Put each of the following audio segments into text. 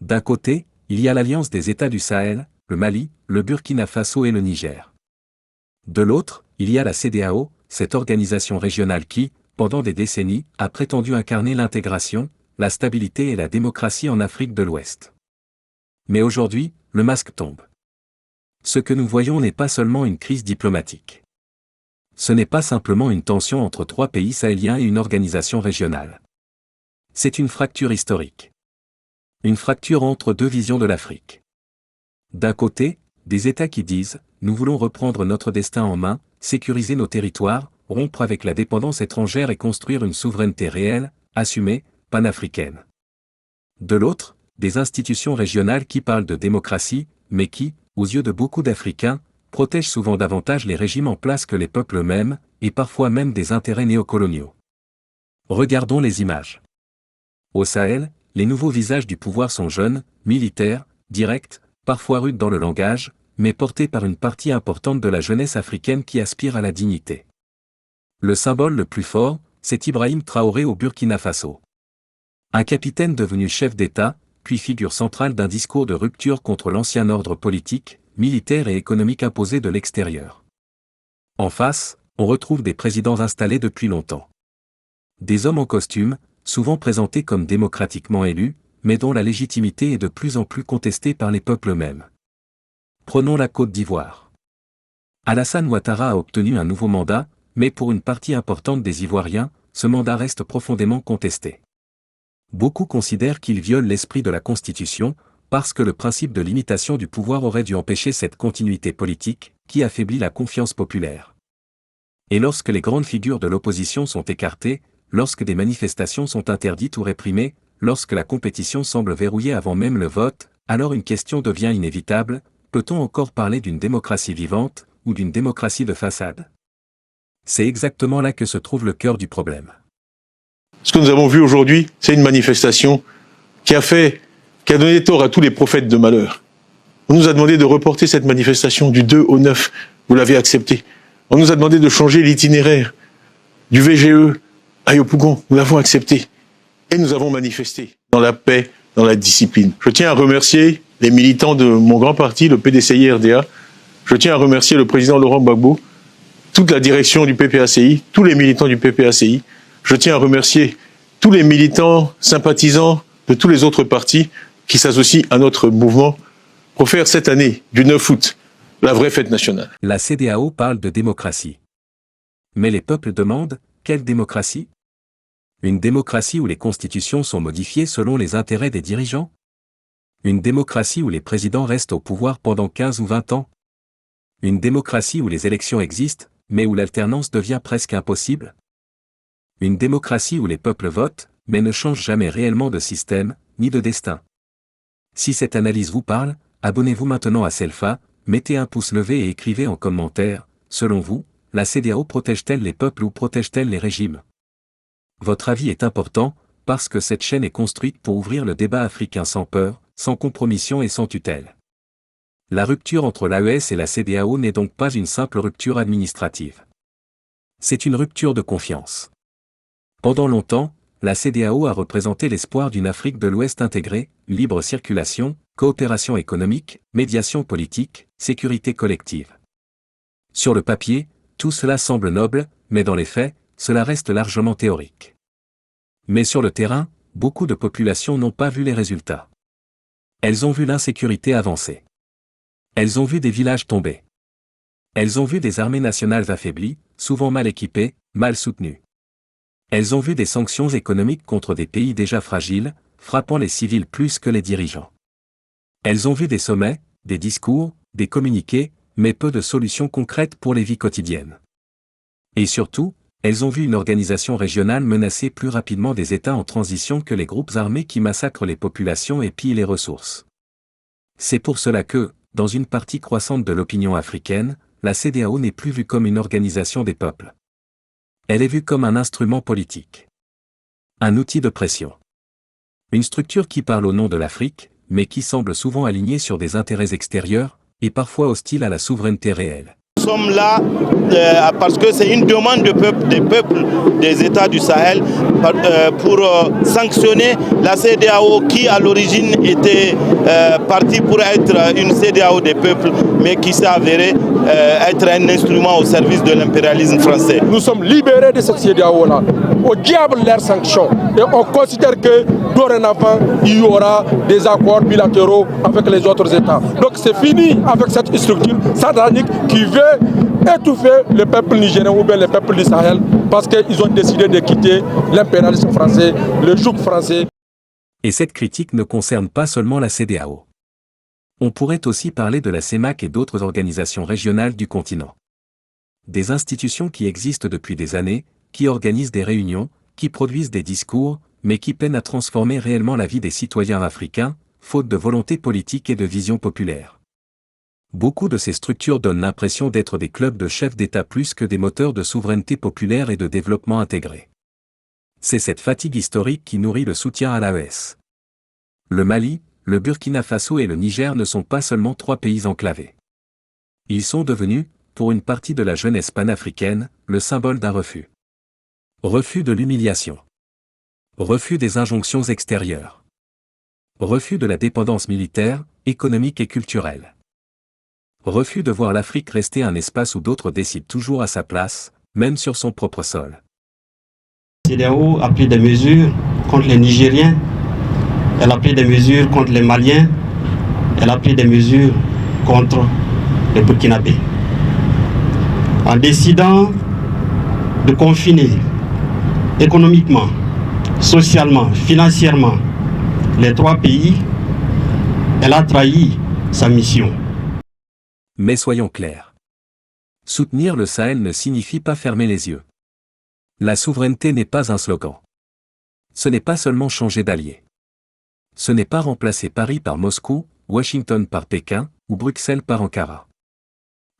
D'un côté, il y a l'Alliance des États du Sahel, le Mali, le Burkina Faso et le Niger. De l'autre, il y a la CEDEAO, cette organisation régionale qui, pendant des décennies, a prétendu incarner l'intégration, la stabilité et la démocratie en Afrique de l'Ouest. Mais aujourd'hui, le masque tombe. Ce que nous voyons n'est pas seulement une crise diplomatique. Ce n'est pas simplement une tension entre trois pays sahéliens et une organisation régionale. C'est une fracture historique. Une fracture entre deux visions de l'Afrique. D'un côté, des États qui disent « Nous voulons reprendre notre destin en main, sécuriser nos territoires, rompre avec la dépendance étrangère et construire une souveraineté réelle, assumée, panafricaine. » De l'autre, des institutions régionales qui parlent de démocratie, mais qui, aux yeux de beaucoup d'Africains, protègent souvent davantage les régimes en place que les peuples eux-mêmes, et parfois même des intérêts néocoloniaux. Regardons les images. Au Sahel, les nouveaux visages du pouvoir sont jeunes, militaires, directs, parfois rudes dans le langage, mais portés par une partie importante de la jeunesse africaine qui aspire à la dignité. Le symbole le plus fort, c'est Ibrahim Traoré au Burkina Faso. Un capitaine devenu chef d'État, puis figure centrale d'un discours de rupture contre l'ancien ordre politique, militaire et économique imposé de l'extérieur. En face, on retrouve des présidents installés depuis longtemps. Des hommes en costume, souvent présentés comme démocratiquement élus, mais dont la légitimité est de plus en plus contestée par les peuples eux-mêmes. Prenons la Côte d'Ivoire. Alassane Ouattara a obtenu un nouveau mandat, mais pour une partie importante des Ivoiriens, ce mandat reste profondément contesté. Beaucoup considèrent qu'il viole l'esprit de la Constitution, parce que le principe de limitation du pouvoir aurait dû empêcher cette continuité politique, qui affaiblit la confiance populaire. Et lorsque les grandes figures de l'opposition sont écartées, lorsque des manifestations sont interdites ou réprimées, lorsque la compétition semble verrouillée avant même le vote, alors une question devient inévitable, peut-on encore parler d'une démocratie vivante, ou d'une démocratie de façade? C'est exactement là que se trouve le cœur du problème. Ce que nous avons vu aujourd'hui, c'est une manifestation qui a donné tort à tous les prophètes de malheur. On nous a demandé de reporter cette manifestation du 2 au 9, vous l'avez accepté. On nous a demandé de changer l'itinéraire du VGE à Yopougon, nous l'avons accepté. Et nous avons manifesté dans la paix, dans la discipline. Je tiens à remercier les militants de mon grand parti, le PDCI-RDA. Je tiens à remercier le président Laurent Gbagbo, toute la direction du PPACI, tous les militants du PPACI. Je tiens à remercier tous les militants sympathisants de tous les autres partis qui s'associent à notre mouvement pour faire cette année, du 9 août, la vraie fête nationale. La CEDEAO parle de démocratie. Mais les peuples demandent, quelle démocratie? Une démocratie où les constitutions sont modifiées selon les intérêts des dirigeants? Une démocratie où les présidents restent au pouvoir pendant 15 ou 20 ans? Une démocratie où les élections existent, mais où l'alternance devient presque impossible? Une démocratie où les peuples votent, mais ne changent jamais réellement de système, ni de destin. Si cette analyse vous parle, abonnez-vous maintenant à Selfa, mettez un pouce levé et écrivez en commentaire, selon vous, la CEDEAO protège-t-elle les peuples ou protège-t-elle les régimes? Votre avis est important, parce que cette chaîne est construite pour ouvrir le débat africain sans peur, sans compromission et sans tutelle. La rupture entre l'AES et la CEDEAO n'est donc pas une simple rupture administrative. C'est une rupture de confiance. Pendant longtemps, la CEDEAO a représenté l'espoir d'une Afrique de l'Ouest intégrée, libre circulation, coopération économique, médiation politique, sécurité collective. Sur le papier, tout cela semble noble, mais dans les faits, cela reste largement théorique. Mais sur le terrain, beaucoup de populations n'ont pas vu les résultats. Elles ont vu l'insécurité avancer. Elles ont vu des villages tomber. Elles ont vu des armées nationales affaiblies, souvent mal équipées, mal soutenues. Elles ont vu des sanctions économiques contre des pays déjà fragiles, frappant les civils plus que les dirigeants. Elles ont vu des sommets, des discours, des communiqués, mais peu de solutions concrètes pour les vies quotidiennes. Et surtout, elles ont vu une organisation régionale menacer plus rapidement des États en transition que les groupes armés qui massacrent les populations et pillent les ressources. C'est pour cela que, dans une partie croissante de l'opinion africaine, la CEDEAO n'est plus vue comme une organisation des peuples. Elle est vue comme un instrument politique. Un outil de pression. Une structure qui parle au nom de l'Afrique, mais qui semble souvent alignée sur des intérêts extérieurs, et parfois hostile à la souveraineté réelle. sommes là parce que c'est une demande des peuples des États du Sahel pour sanctionner la CEDEAO qui à l'origine était partie pour être une CEDEAO des peuples, mais qui s'est avérée être un instrument au service de l'impérialisme français. Nous sommes libérés de cette CEDEAO-là. Au diable leurs sanctions. Et on considère que dorénavant, il y aura des accords bilatéraux avec les autres États. Donc c'est fini avec cette structure satanique qui veut étouffer le peuple nigérien ou bien le peuple du Sahel parce qu'ils ont décidé de quitter l'impérialisme français, le joug français. Et cette critique ne concerne pas seulement la CEDEAO. On pourrait aussi parler de la CEMAC et d'autres organisations régionales du continent. Des institutions qui existent depuis des années, qui organisent des réunions, qui produisent des discours, mais qui peinent à transformer réellement la vie des citoyens africains, faute de volonté politique et de vision populaire. Beaucoup de ces structures donnent l'impression d'être des clubs de chefs d'État plus que des moteurs de souveraineté populaire et de développement intégré. C'est cette fatigue historique qui nourrit le soutien à l'AES. Le Mali, le Burkina Faso et le Niger ne sont pas seulement 3 pays enclavés. Ils sont devenus, pour une partie de la jeunesse panafricaine, le symbole d'un refus. Refus de l'humiliation. Refus des injonctions extérieures. Refus de la dépendance militaire, économique et culturelle. Refus de voir l'Afrique rester un espace où d'autres décident toujours à sa place, même sur son propre sol. La CEDEAO a pris des mesures contre les Nigériens, elle a pris des mesures contre les Maliens, elle a pris des mesures contre les Burkinabés. En décidant de confiner économiquement, socialement, financièrement les 3 pays, elle a trahi sa mission. Mais soyons clairs. Soutenir le Sahel ne signifie pas fermer les yeux. La souveraineté n'est pas un slogan. Ce n'est pas seulement changer d'allié. Ce n'est pas remplacer Paris par Moscou, Washington par Pékin, ou Bruxelles par Ankara.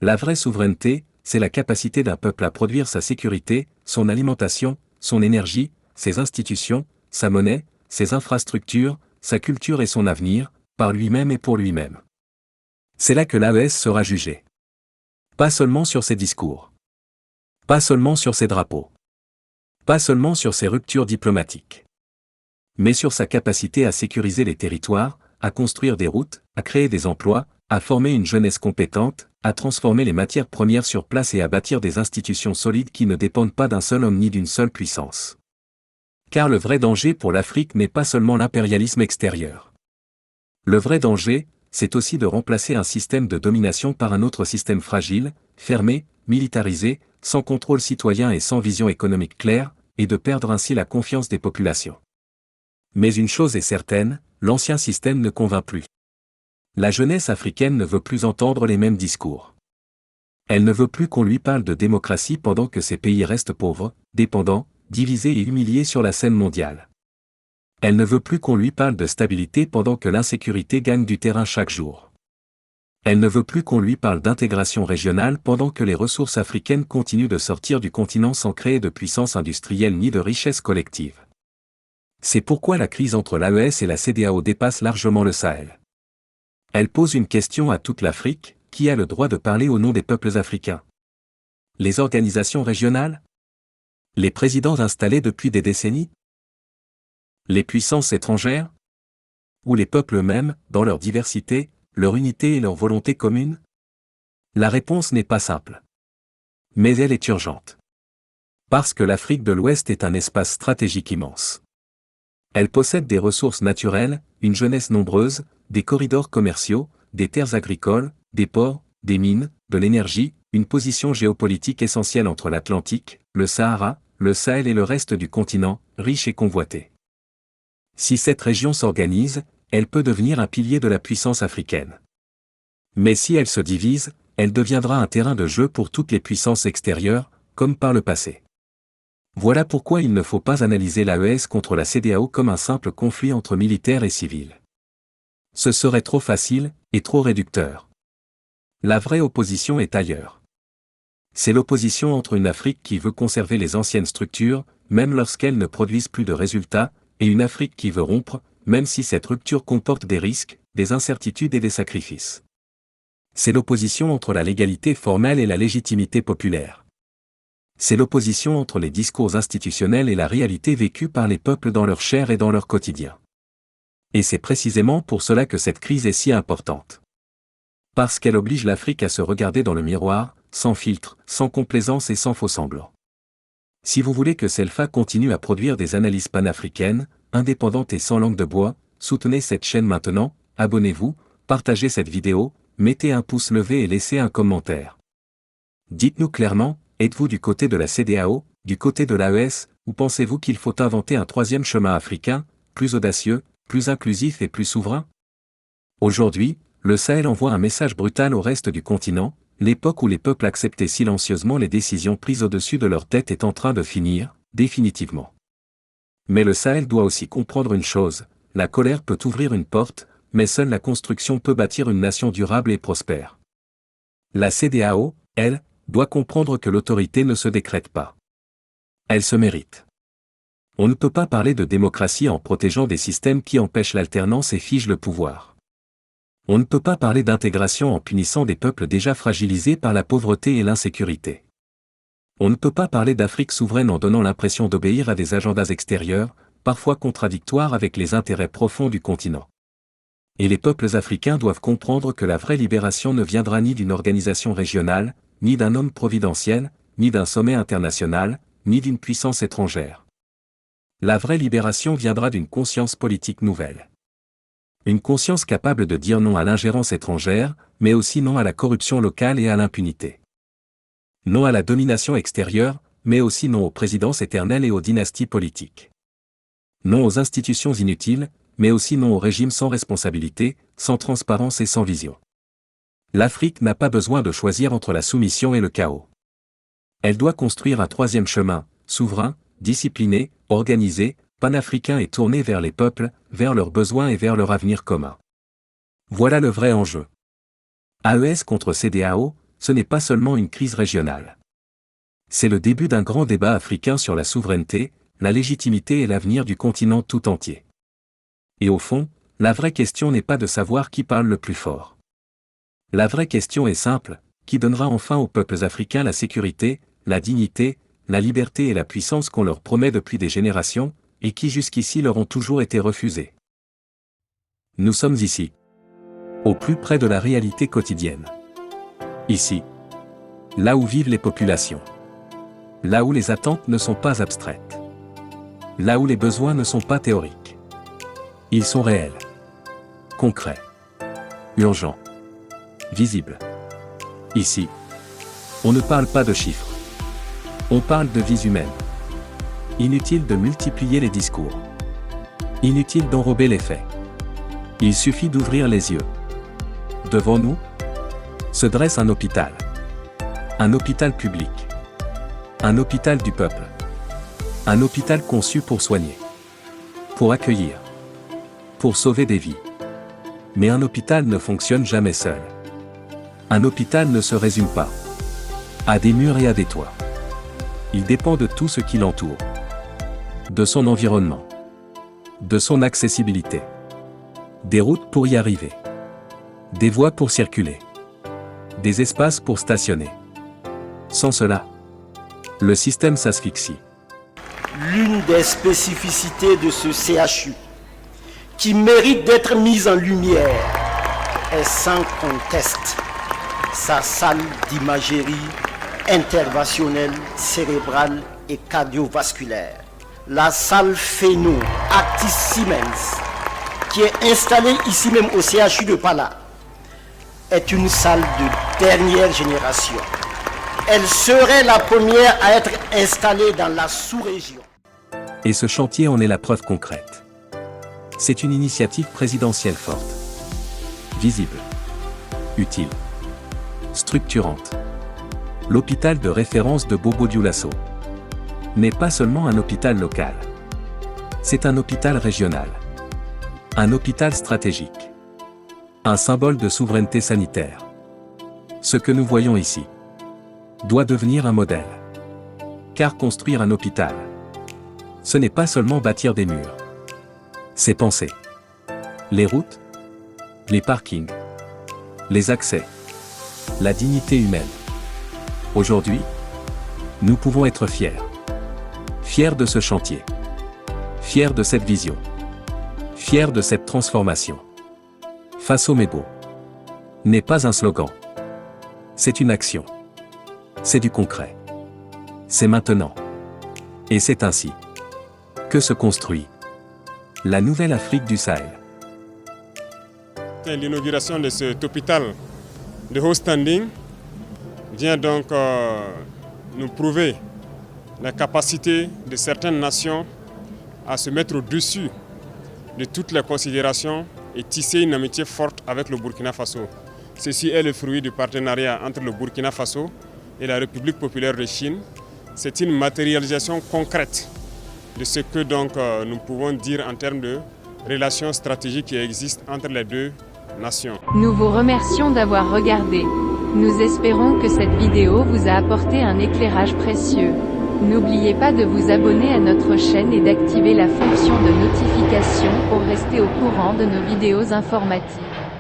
La vraie souveraineté, c'est la capacité d'un peuple à produire sa sécurité, son alimentation, son énergie, ses institutions, sa monnaie, ses infrastructures, sa culture et son avenir, par lui-même et pour lui-même. C'est là que l'AES sera jugée. Pas seulement sur ses discours. Pas seulement sur ses drapeaux. Pas seulement sur ses ruptures diplomatiques. Mais sur sa capacité à sécuriser les territoires, à construire des routes, à créer des emplois, à former une jeunesse compétente, à transformer les matières premières sur place et à bâtir des institutions solides qui ne dépendent pas d'un seul homme ni d'une seule puissance. Car le vrai danger pour l'Afrique n'est pas seulement l'impérialisme extérieur. Le vrai danger, c'est aussi de remplacer un système de domination par un autre système fragile, fermé, militarisé, sans contrôle citoyen et sans vision économique claire, et de perdre ainsi la confiance des populations. Mais une chose est certaine, l'ancien système ne convainc plus. La jeunesse africaine ne veut plus entendre les mêmes discours. Elle ne veut plus qu'on lui parle de démocratie pendant que ces pays restent pauvres, dépendants, divisés et humiliés sur la scène mondiale. Elle ne veut plus qu'on lui parle de stabilité pendant que l'insécurité gagne du terrain chaque jour. Elle ne veut plus qu'on lui parle d'intégration régionale pendant que les ressources africaines continuent de sortir du continent sans créer de puissance industrielle ni de richesse collective. C'est pourquoi la crise entre l'AES et la CEDEAO dépasse largement le Sahel. Elle pose une question à toute l'Afrique, qui a le droit de parler au nom des peuples africains. Les organisations régionales? Les présidents installés depuis des décennies? Les puissances étrangères? Ou les peuples eux-mêmes, dans leur diversité, leur unité et leur volonté commune? La réponse n'est pas simple. Mais elle est urgente. Parce que l'Afrique de l'Ouest est un espace stratégique immense. Elle possède des ressources naturelles, une jeunesse nombreuse, des corridors commerciaux, des terres agricoles, des ports, des mines, de l'énergie, une position géopolitique essentielle entre l'Atlantique, le Sahara, le Sahel et le reste du continent, riche et convoité. Si cette région s'organise, elle peut devenir un pilier de la puissance africaine. Mais si elle se divise, elle deviendra un terrain de jeu pour toutes les puissances extérieures, comme par le passé. Voilà pourquoi il ne faut pas analyser l'AES contre la CEDEAO comme un simple conflit entre militaires et civils. Ce serait trop facile, et trop réducteur. La vraie opposition est ailleurs. C'est l'opposition entre une Afrique qui veut conserver les anciennes structures, même lorsqu'elles ne produisent plus de résultats, et une Afrique qui veut rompre, même si cette rupture comporte des risques, des incertitudes et des sacrifices. C'est l'opposition entre la légalité formelle et la légitimité populaire. C'est l'opposition entre les discours institutionnels et la réalité vécue par les peuples dans leur chair et dans leur quotidien. Et c'est précisément pour cela que cette crise est si importante. Parce qu'elle oblige l'Afrique à se regarder dans le miroir, sans filtre, sans complaisance et sans faux-semblants. Si vous voulez que CELFA continue à produire des analyses panafricaines, indépendantes et sans langue de bois, soutenez cette chaîne maintenant, abonnez-vous, partagez cette vidéo, mettez un pouce levé et laissez un commentaire. Dites-nous clairement, êtes-vous du côté de la CEDEAO, du côté de l'AES, ou pensez-vous qu'il faut inventer un troisième chemin africain, plus audacieux, plus inclusif et plus souverain? Aujourd'hui, le Sahel envoie un message brutal au reste du continent, l'époque où les peuples acceptaient silencieusement les décisions prises au-dessus de leur tête est en train de finir, définitivement. Mais le Sahel doit aussi comprendre une chose, la colère peut ouvrir une porte, mais seule la construction peut bâtir une nation durable et prospère. La CEDEAO, elle, doit comprendre que l'autorité ne se décrète pas. Elle se mérite. On ne peut pas parler de démocratie en protégeant des systèmes qui empêchent l'alternance et figent le pouvoir. On ne peut pas parler d'intégration en punissant des peuples déjà fragilisés par la pauvreté et l'insécurité. On ne peut pas parler d'Afrique souveraine en donnant l'impression d'obéir à des agendas extérieurs, parfois contradictoires avec les intérêts profonds du continent. Et les peuples africains doivent comprendre que la vraie libération ne viendra ni d'une organisation régionale, ni d'un homme providentiel, ni d'un sommet international, ni d'une puissance étrangère. La vraie libération viendra d'une conscience politique nouvelle. Une conscience capable de dire non à l'ingérence étrangère, mais aussi non à la corruption locale et à l'impunité. Non à la domination extérieure, mais aussi non aux présidences éternelles et aux dynasties politiques. Non aux institutions inutiles, mais aussi non aux régimes sans responsabilité, sans transparence et sans vision. L'Afrique n'a pas besoin de choisir entre la soumission et le chaos. Elle doit construire un troisième chemin, souverain, discipliné, organisé, panafricain et tourné vers les peuples, vers leurs besoins et vers leur avenir commun. Voilà le vrai enjeu. AES contre CEDEAO, ce n'est pas seulement une crise régionale. C'est le début d'un grand débat africain sur la souveraineté, la légitimité et l'avenir du continent tout entier. Et au fond, la vraie question n'est pas de savoir qui parle le plus fort. La vraie question est simple, qui donnera enfin aux peuples africains la sécurité, la dignité, la liberté et la puissance qu'on leur promet depuis des générations, et qui jusqu'ici leur ont toujours été refusées. Nous sommes ici. Au plus près de la réalité quotidienne. Ici. Là où vivent les populations. Là où les attentes ne sont pas abstraites. Là où les besoins ne sont pas théoriques. Ils sont réels. Concrets. Urgents. Visibles. Ici. On ne parle pas de chiffres. On parle de vies humaines. Inutile de multiplier les discours. Inutile d'enrober les faits. Il suffit d'ouvrir les yeux. Devant nous, se dresse un hôpital. Un hôpital public. Un hôpital du peuple. Un hôpital conçu pour soigner. Pour accueillir. Pour sauver des vies. Mais un hôpital ne fonctionne jamais seul. Un hôpital ne se résume pas à des murs et à des toits. Il dépend de tout ce qui l'entoure. De son environnement. De son accessibilité. Des routes pour y arriver. Des voies pour circuler. Des espaces pour stationner. Sans cela, le système s'asphyxie. L'une des spécificités de ce CHU, qui mérite d'être mise en lumière, est sans conteste sa salle d'imagerie interventionnelle cérébrale et cardiovasculaire. La salle Phéno Actis Siemens, qui est installée ici même au CHU de Pala, est une salle de dernière génération. Elle serait la première à être installée dans la sous-région. Et ce chantier en est la preuve concrète. C'est une initiative présidentielle forte. Visible. Utile. Structurante. L'hôpital de référence de Bobo-Dioulasso n'est pas seulement un hôpital local. C'est un hôpital régional. Un hôpital stratégique. Un symbole de souveraineté sanitaire. Ce que nous voyons ici doit devenir un modèle. Car construire un hôpital, ce n'est pas seulement bâtir des murs. C'est penser les routes, les parkings, les accès, La dignité humaine. Aujourd'hui, nous pouvons être fiers. Fiers de ce chantier. Fiers de cette vision. Fiers de cette transformation. Faso Mebo n'est pas un slogan. C'est une action. C'est du concret. C'est maintenant. Et c'est ainsi que se construit la nouvelle Afrique du Sahel. L'inauguration de cet hôpital de haut standing vient donc nous prouver la capacité de certaines nations à se mettre au-dessus de toutes les considérations et tisser une amitié forte avec le Burkina Faso. Ceci est le fruit du partenariat entre le Burkina Faso et la République populaire de Chine. C'est une matérialisation concrète de ce que donc nous pouvons dire en termes de relations stratégiques qui existent entre les deux nations. Nous vous remercions d'avoir regardé. Nous espérons que cette vidéo vous a apporté un éclairage précieux. N'oubliez pas de vous abonner à notre chaîne et d'activer la fonction de notification pour rester au courant de nos vidéos informatives.